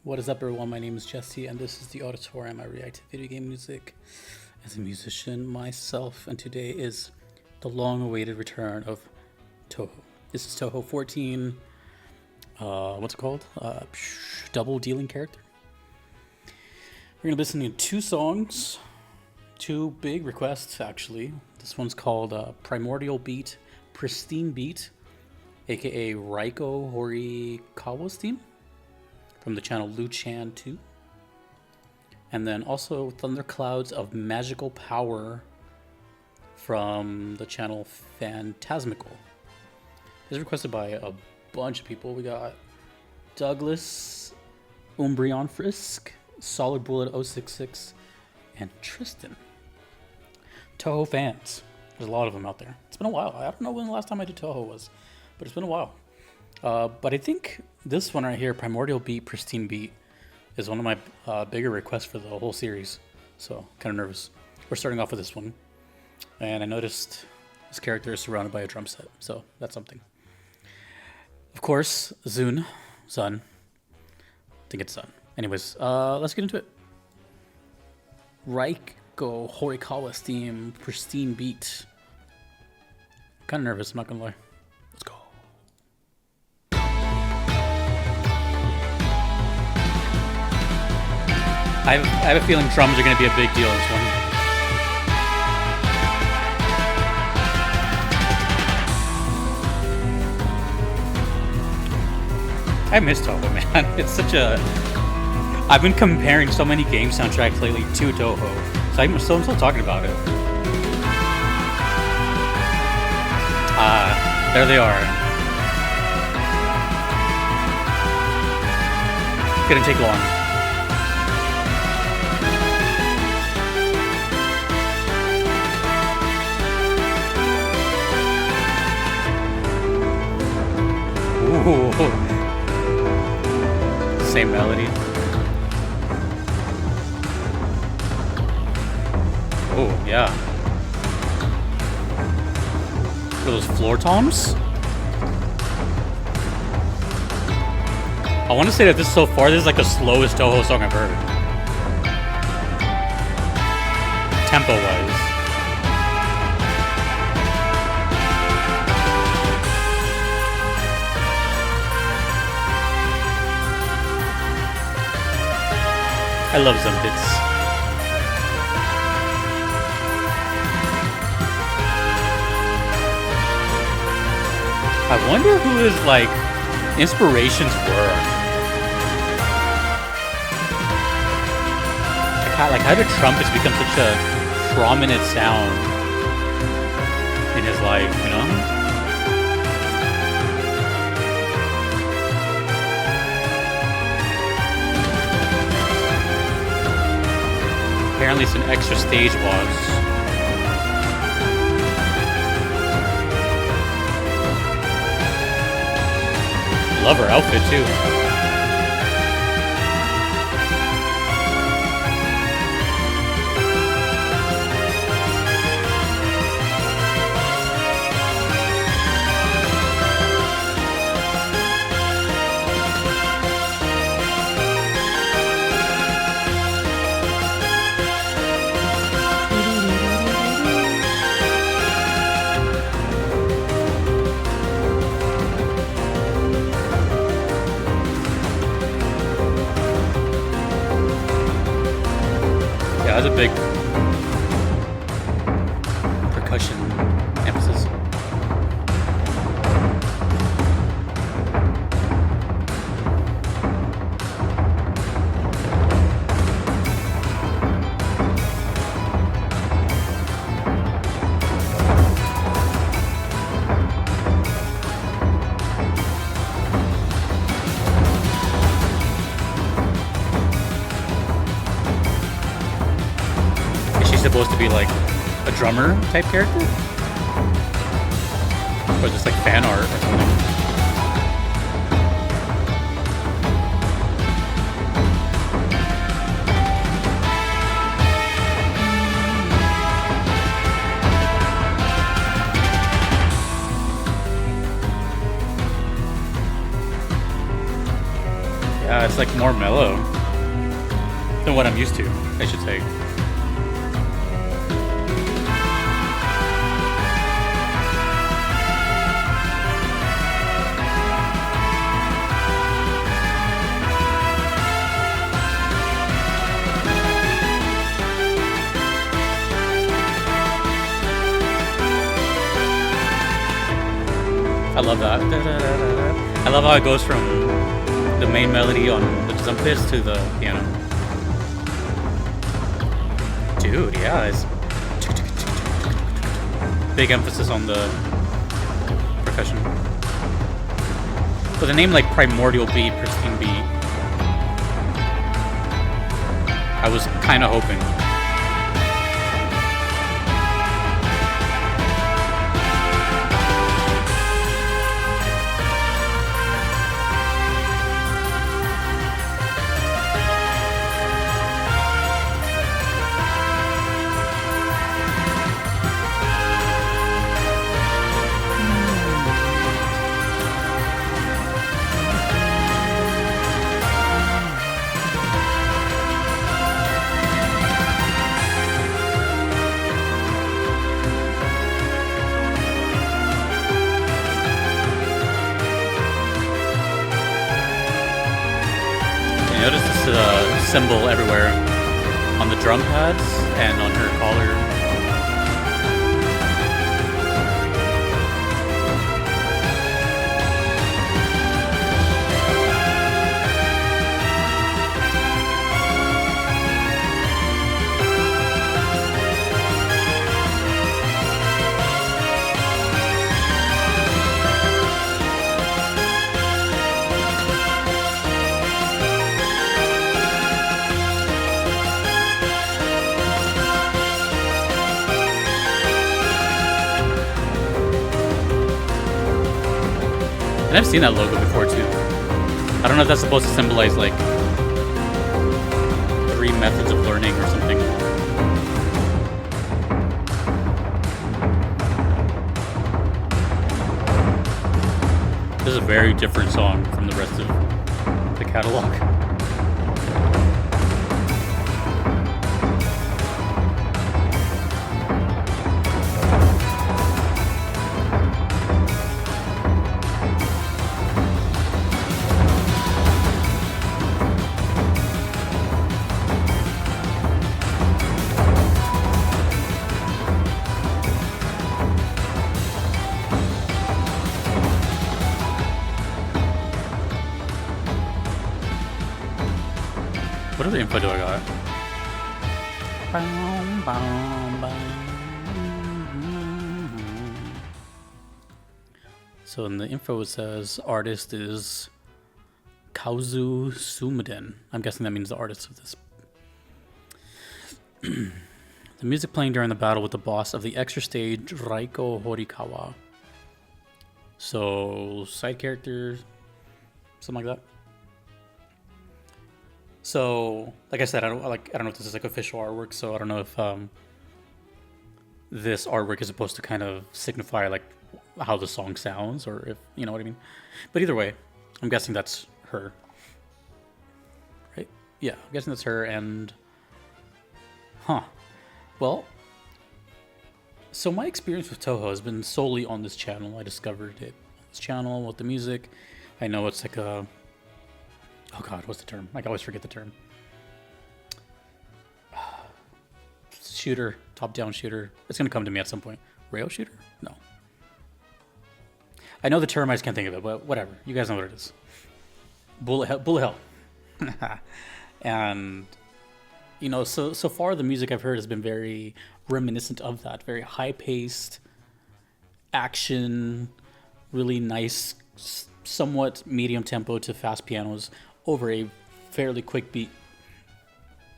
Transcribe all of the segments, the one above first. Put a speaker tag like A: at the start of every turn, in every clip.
A: What is up, everyone? My name is Jesse, and this is the Auditorium. I react to video game music as a musician myself, and today is the long-awaited return of Touhou. This is Touhou 14. What's it called? Double dealing character. We're gonna listen to two songs, two big requests actually. This one's called Primordial Beat, Pristine Beat, aka Raiko Horikawa's theme, from the channel Luchan 2. And then also Thunderclouds of Magical Power from the channel Phantasmical. This is requested by a bunch of people. We got Douglas, Umbreon Frisk, Solid Bullet 066, and Tristan. Touhou fans. There's a lot of them out there. It's been a while. I don't know when the last time I did Touhou was, but it's been a while. But I think this one right here, Primordial Beat, Pristine Beat, is one of my bigger requests for the whole series. So, kind of nervous. We're starting off with this one. And I noticed this character is surrounded by a drum set, so that's something. Of course, Sun. I think it's Sun. Anyways, let's get into it. Raiko Horikawa's theme, Pristine Beat. Kind of nervous, I'm not gonna lie. Let's go. I have a feeling drums are going to be a big deal in this one. I miss Touhou, man. It's such a... I've been comparing so many game soundtracks lately to Touhou, so I'm still talking about it. There they are. It's gonna take long. Ooh. Same melody. Oh, yeah. For those floor toms? I want to say that so far, this is like the slowest Touhou song I've heard. Tempo-wise. I love some bits. I wonder who his like inspirations were. Like how did trumpets become such a prominent sound in his life, you know? Apparently it's an extra stage boss. Love her outfit too. That's a big percussion emphasis. Supposed to be like a drummer type character, or just like fan art or something. Yeah, it's like more mellow than what I'm used to, I should say. I love that. I love how it goes from the main melody on the drum bass to the piano. Dude, yeah, it's big emphasis on the percussion. With a name like Primordial Beat, Pristine Beat, I was kind of hoping. Notice this symbol everywhere on the drum pads and on her collar. And I've seen that logo before too. I don't know if that's supposed to symbolize like 3 methods of learning or something. This is a very different song from the rest of the catalog. What other info do I got? So in the info it says artist is Kaozu Sumiden. I'm guessing that means the artist of this. The music playing during the battle with the boss of the extra stage Raiko Horikawa. So side character, something like that. So, like I said, I don't know if this is like official artwork, so I don't know if this artwork is supposed to kind of signify like how the song sounds, or if you know what I mean. But either way, I'm guessing that's her, right? Yeah, I'm guessing that's her. And well, so my experience with Touhou has been solely on this channel. I discovered it on this channel with the music. I know it's like a oh god, what's the term? Like, I always forget the term. Shooter, top-down shooter. It's gonna come to me at some point. Rail shooter? No. I know the term, I just can't think of it, but whatever. You guys know what it is. Bullet hell. And, you know, so far the music I've heard has been very reminiscent of that. Very high-paced, action, really nice, somewhat medium tempo to fast pianos over a fairly quick beat.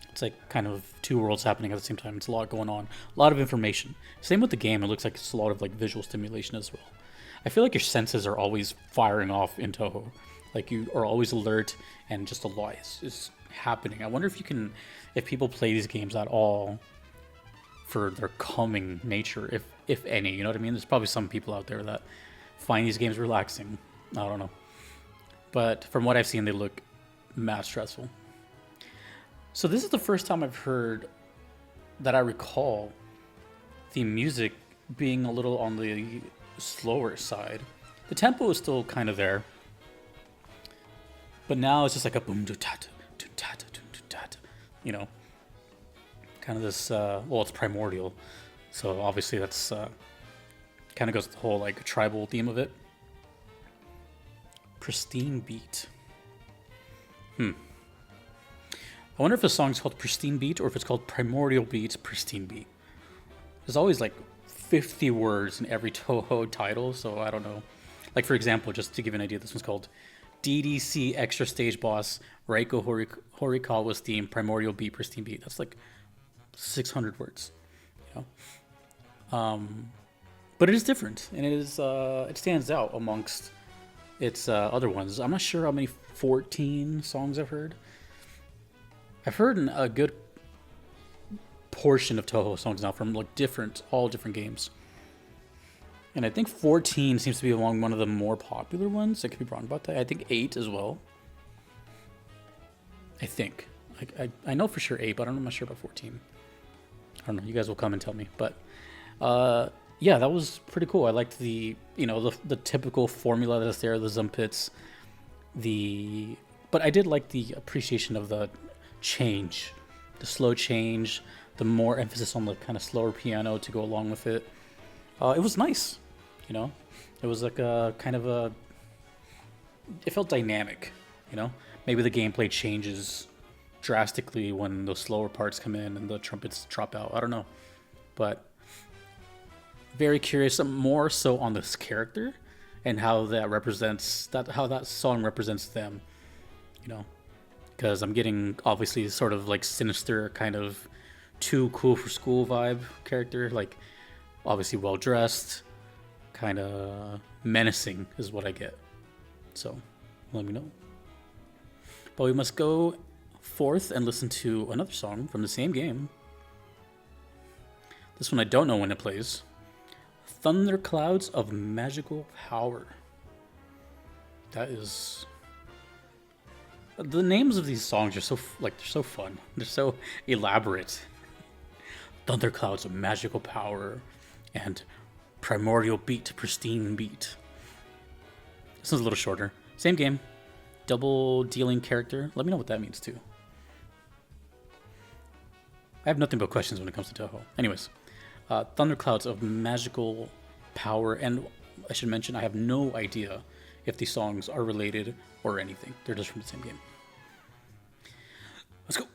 A: It's like kind of 2 worlds happening at the same time. It's a lot going on, a lot of information. Same with the game. It looks like it's a lot of like visual stimulation as well. I feel like your senses are always firing off in Touhou. Like you are always alert, and just a lot is happening. I wonder if people play these games at all for their calming nature, if any. You know what I mean? There's probably some people out there that find these games relaxing. I don't know. But from what I've seen, they look mad stressful. So this is the first time I've heard that I recall the music being a little on the slower side. The tempo is still kind of there, but now it's just like a boom, do ta do ta do ta, you know, kind of this. Well, it's primordial, so obviously that's kind of goes with the whole like tribal theme of it. Pristine Beat. I wonder if the song's called Pristine Beat or if it's called Primordial Beat, Pristine Beat. There's always like 50 words in every Touhou title, so I don't know. Like, for example, just to give you an idea, this one's called DDC Extra Stage Boss, Reiko Horikawa's theme, Primordial Beat, Pristine Beat. That's like 600 words, you know? But it is different, and it stands out amongst its other ones. I'm not sure how many 14 songs I've heard. I've heard a good portion of Touhou songs now from like all different games. And I think 14 seems to be among one of the more popular ones. I could be wrong about that. I think 8 as well. I think. I know for sure 8, but I'm not sure about 14. I don't know. You guys will come and tell me. But yeah, that was pretty cool. I liked the typical formula that's there, the Zumpits. But I did like the appreciation of the change, the slow change, the more emphasis on the kind of slower piano to go along with it. It was nice, you know. It was like a kind of a. It felt dynamic, you know. Maybe the gameplay changes drastically when those slower parts come in and the trumpets drop out. I don't know, but very curious. More so on this character and how that represents how that song represents them, you know. Because I'm getting obviously sort of like sinister kind of too cool for school vibe character, like obviously well dressed, kind of menacing is what I get. So let me know. But we must go forth and listen to another song from the same game. This one I don't know when it plays. Thunderclouds of Magical Power. That is. The names of these songs are so they're so fun. They're so elaborate. Thunderclouds of Magical Power and Primordial Beat, Pristine Beat. This one's a little shorter. Same game. Double dealing character. Let me know what that means too. I have nothing but questions when it comes to Touhou. Anyways, Thunderclouds of Magical Power, and I should mention I have no idea if these songs are related or anything. They're just from the same game. Let's go.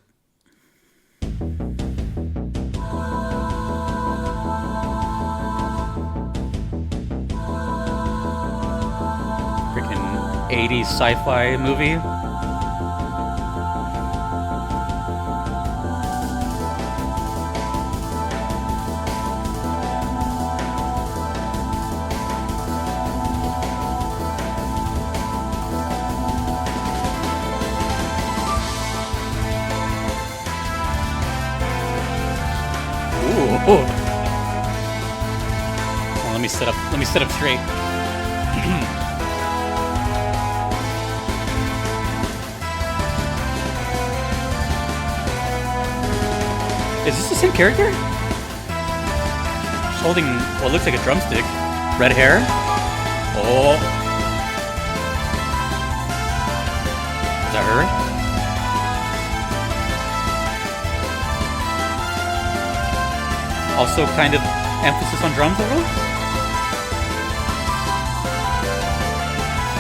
A: Freaking 80s sci-fi movie. Oh. Well, let me set up straight. Is this the same character? She's holding what looks like a drumstick. Red hair. Oh. Is that her? Also kind of emphasis on drums a little?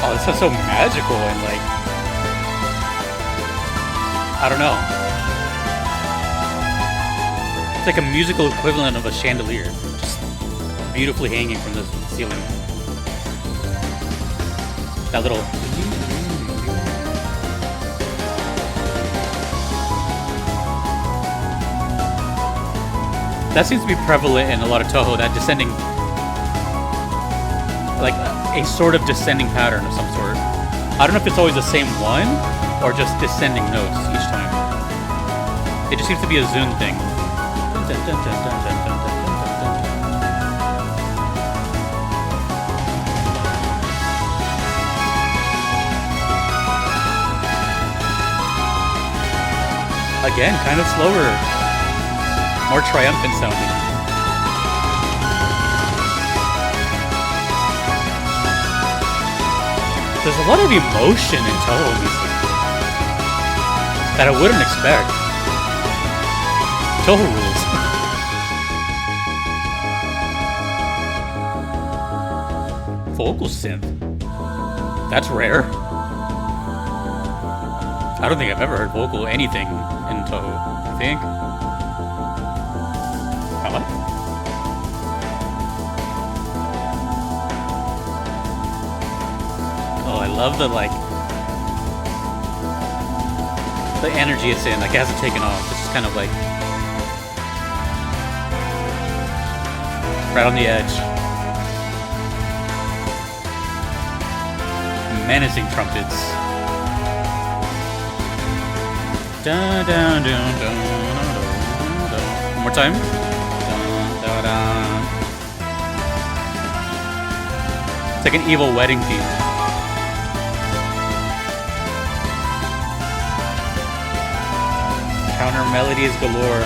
A: Oh, this sounds so magical and like... I don't know. It's like a musical equivalent of a chandelier. Just beautifully hanging from the ceiling. That little... That seems to be prevalent in a lot of Touhou, that descending, like a sort of descending pattern of some sort. I don't know if it's always the same one, or just descending notes each time. It just seems to be a Zune thing. Again, kind of slower, more triumphant sounding. There's a lot of emotion in Touhou music that I wouldn't expect. Touhou rules. Vocal synth. That's rare. I don't think I've ever heard vocal anything in Touhou, I think. What? Oh, I love the, like, the energy it's in. Like, it hasn't taken off. It's just kind of like right on the edge. Menacing trumpets. Dun, dun, dun, dun, dun, dun. One more time. Dun, dun, dun. It's like an evil wedding theme. Counter melodies galore.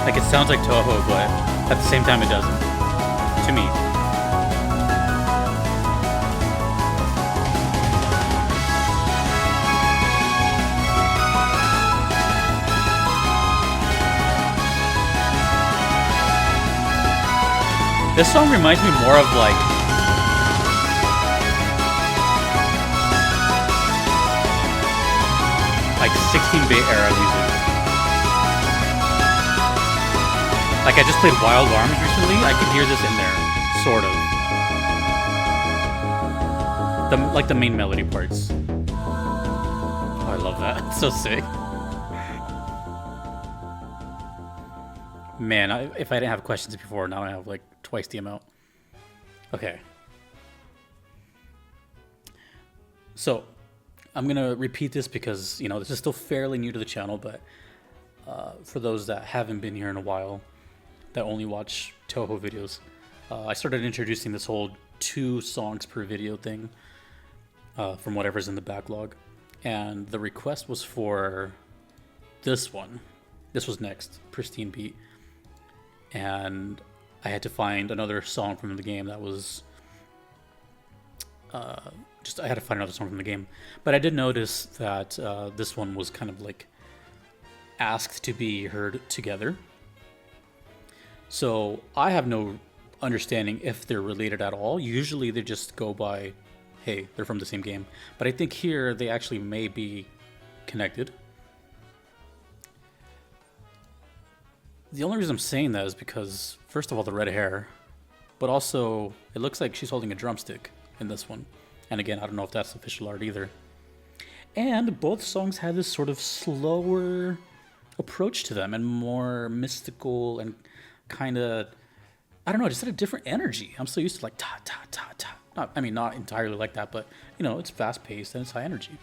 A: Like, it sounds like Touhou, but at the same time it doesn't. To me. This song reminds me more of like like 16-bit era music. Like, I just played Wild Arms recently. I can hear this in there, sort of. Like the main melody parts. Oh, I love that. It's so sick. Man, if I didn't have questions before, now I have like twice the amount. Okay. So, I'm gonna repeat this because, you know, this is still fairly new to the channel, but for those that haven't been here in a while, that only watch Touhou videos, I started introducing this whole 2 songs per video thing from whatever's in the backlog. And the request was for this one. This was next, Pristine Beat. And I had to find another song from the game that was... I had to find another song from the game. But I did notice that this one was kind of like asked to be heard together. So I have no understanding if they're related at all. Usually they just go by, hey, they're from the same game. But I think here they actually may be connected. The only reason I'm saying that is because, first of all, the red hair, but also it looks like she's holding a drumstick in this one. And again, I don't know if that's official art either. And both songs have this sort of slower approach to them and more mystical and kind of, I don't know, just had a different energy. I'm so used to like ta ta ta ta. Not entirely like that, but you know, it's fast paced and it's high energy.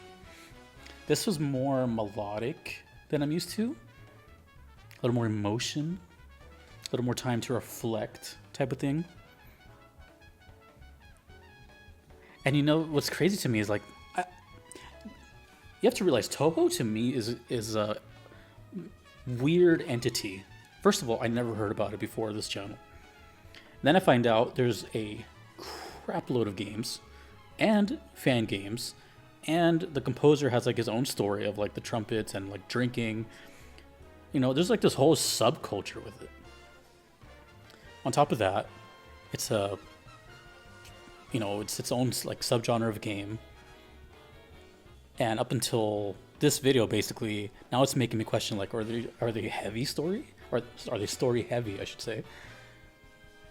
A: This was more melodic than I'm used to. A little more emotion, a little more time to reflect type of thing. And you know what's crazy to me is like, you have to realize Touhou to me is a weird entity. First of all, I never heard about it before this channel. Then I find out there's a crap load of games and fan games, and the composer has like his own story of like the trumpets and like drinking. You know, there's like this whole subculture with it. On top of that, it's a, you know, it's its own like subgenre of game. And up until this video basically now it's making me question like, are they heavy story, or are they story heavy? I should say.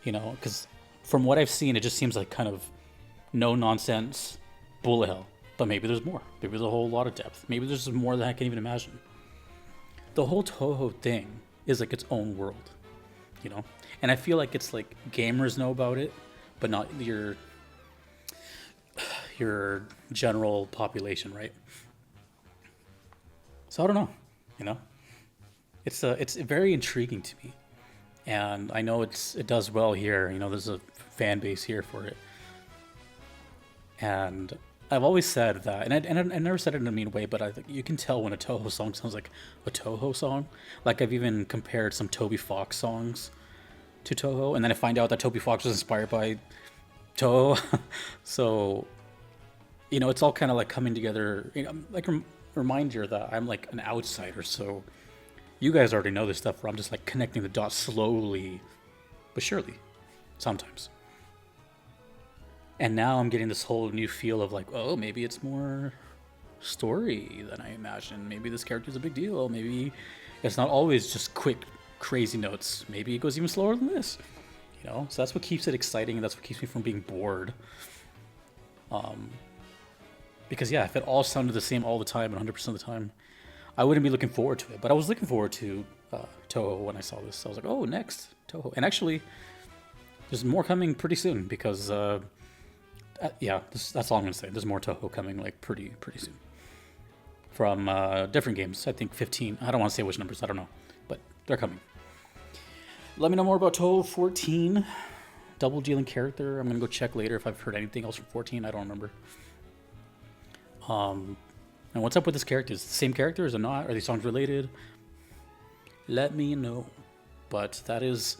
A: You know, because from what I've seen, it just seems like kind of no nonsense, bullet hell. But maybe there's more. Maybe there's a whole lot of depth. Maybe there's more than I can even imagine. The whole Touhou thing is like its own world, you know? And I feel like it's like gamers know about it, but not your general population, right? So I don't know, you know? It's very intriguing to me. And I know it does well here, you know, there's a fan base here for it. And I've always said that, and I never said it in a mean way, but I think you can tell when a Touhou song sounds like a Touhou song. Like I've even compared some Toby Fox songs to Touhou, and then I find out that Toby Fox was inspired by Touhou. So, you know, it's all kind of like coming together. You know, like reminder that I'm like an outsider, so you guys already know this stuff, where I'm just like connecting the dots slowly but surely, sometimes. And now I'm getting this whole new feel of like, oh, maybe it's more story than I imagined. Maybe this character's a big deal. Maybe it's not always just quick, crazy notes. Maybe it goes even slower than this. You know, so that's what keeps it exciting, and that's what keeps me from being bored. Because yeah, if it all sounded the same all the time and 100% of the time, I wouldn't be looking forward to it. But I was looking forward to Touhou when I saw this. I was like, oh, next Touhou. And actually, there's more coming pretty soon because, yeah, that's all I'm gonna say. There's more Touhou coming like pretty soon from different games. I think 15. I don't want to say which numbers. I don't know, but they're coming. Let me know more about Touhou 14. Double dealing character. I'm gonna go check later if I've heard anything else from 14. I don't remember. And what's up with this character? Is it the same character? Is it not? Are these songs related? Let me know. But that is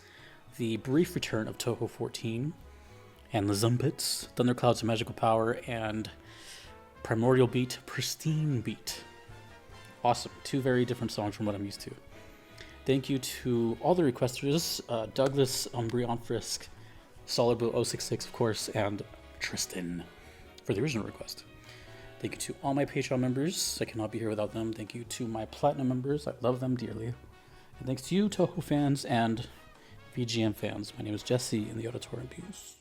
A: the brief return of Touhou 14 and the Zumpets, Thunderclouds of Magical Power, and Primordial Beat, Pristine Beat. Awesome. Two very different songs from what I'm used to. Thank you to all the requesters, Douglas, Umbreon, Frisk, SolidBlue066, of course, and Tristan for the original request. Thank you to all my Patreon members. I cannot be here without them. Thank you to my Platinum members. I love them dearly. And thanks to you, Touhou fans and VGM fans. My name is Jesse in the Auditorium. Peace.